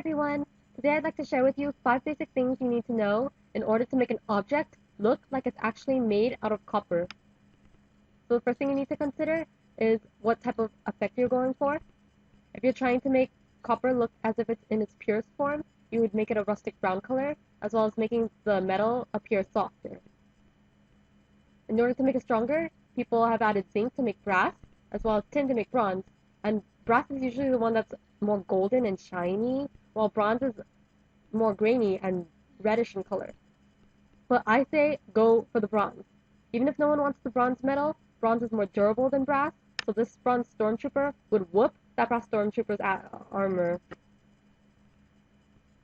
everyone! Today I'd like to share with you 5 basic things you need to know in order to make an object look like it's actually made out of copper. So the first thing you need to consider is what type of effect you're going for. If you're trying to make copper look as if it's in its purest form, you would make it a rustic brown color, as well as making the metal appear softer. In order to make it stronger, people have added zinc to make brass, as well as tin to make bronze, and brass is usually the one that's more golden and shiny, while bronze is more grainy and reddish in color. But I say go for the bronze. Even if no one wants the bronze metal, bronze is more durable than brass, so this bronze stormtrooper would whoop that brass stormtrooper's armor.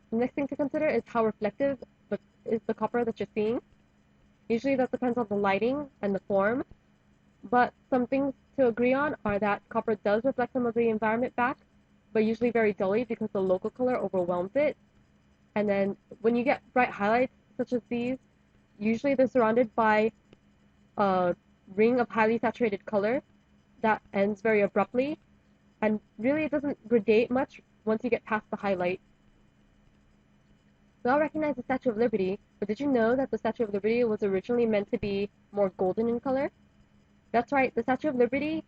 The next thing to consider is how reflective is the copper that you're seeing. Usually that depends on the lighting and the form, but some things to agree on are that copper does reflect some of the environment back, but usually very dully because the local color overwhelms it. And then when you get bright highlights such as these, usually they're surrounded by a ring of highly saturated color that ends very abruptly, and really it doesn't gradate much once you get past the highlight. We all recognize the Statue of Liberty, but did you know that the Statue of Liberty was originally meant to be more golden in color? That's right, the Statue of Liberty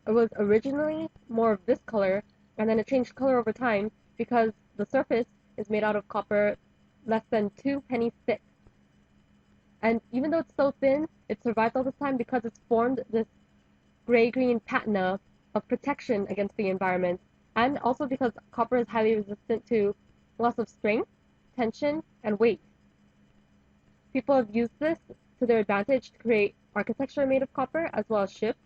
was originally more of this color, and then it changed color over time because the surface is made out of copper less than 2 pennies thick. And even though it's so thin, it survived all this time because it's formed this gray-green patina of protection against the environment, and also because copper is highly resistant to loss of strength, tension, and weight. People have used this to their advantage to create architecture made of copper, as well as ships.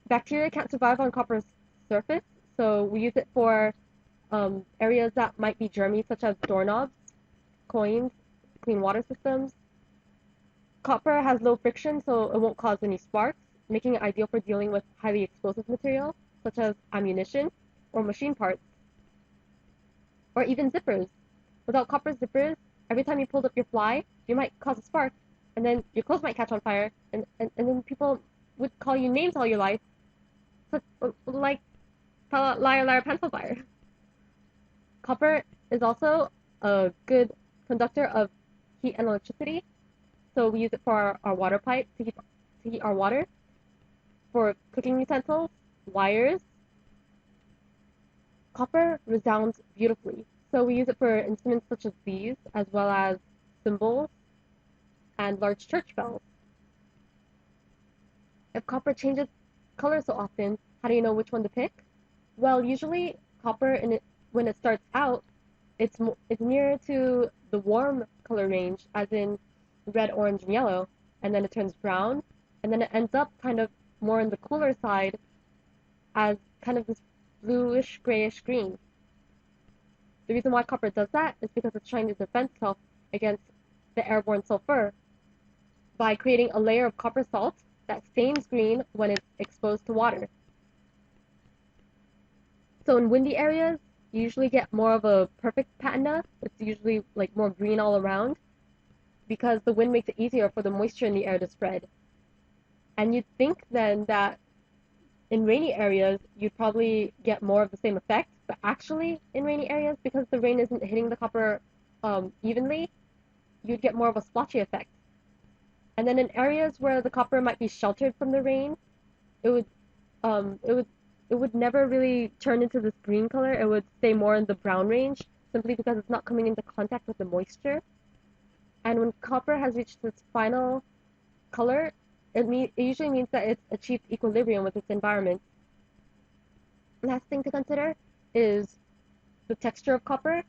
Bacteria can't survive on copper's surface, so we use it for areas that might be germy, such as doorknobs, coins, clean water systems. Copper has low friction, so it won't cause any sparks, making it ideal for dealing with highly explosive material, such as ammunition or machine parts, or even zippers. Without copper zippers, every time you pulled up your fly, you might cause a spark, and then your clothes might catch on fire, and then people would call you names all your life, like liar, liar, pencil fire. Copper is also a good conductor of heat and electricity, so we use it for our water pipe to heat our water, for cooking utensils, wires. Copper resounds beautifully, so we use it for instruments such as these, as well as cymbals and large church bells. If copper changes color so often, how do you know which one to pick? Well, usually copper, when it starts out, it's nearer to the warm color range, as in red, orange, and yellow, and then it turns brown, and then it ends up kind of more on the cooler side as kind of this bluish, grayish green. The reason why copper does that is because it's trying to defend itself against the airborne sulfur by creating a layer of copper salt that stains green when it's exposed to water. So in windy areas, you usually get more of a perfect patina. It's usually like more green all around because the wind makes it easier for the moisture in the air to spread. And you'd think then that in rainy areas, you'd probably get more of the same effect, but actually in rainy areas, because the rain isn't hitting the copper evenly, you'd get more of a splotchy effect. And then in areas where the copper might be sheltered from the rain, it would never really turn into this green color. It would stay more in the brown range, simply because it's not coming into contact with the moisture. And when copper has reached its final color, it usually means that it's achieved equilibrium with its environment. Last thing to consider is the texture of copper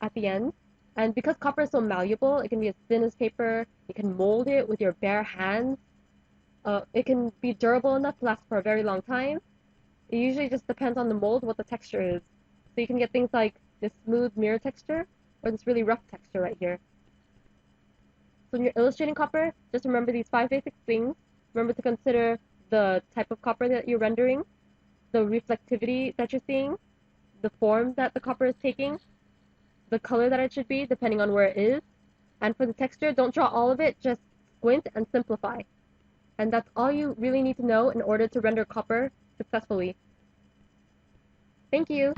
at the end. And because copper is so malleable, it can be as thin as paper. You can mold it with your bare hands. It can be durable enough to last for a very long time. It usually just depends on the mold what the texture is. So you can get things like this smooth mirror texture or this really rough texture right here. So when you're illustrating copper, just remember these 5 basic things. Remember to consider the type of copper that you're rendering, the reflectivity that you're seeing, the form that the copper is taking, the color that it should be depending on where it is, and for the texture, don't draw all of it, just squint and simplify. And that's all you really need to know in order to render copper successfully. Thank you!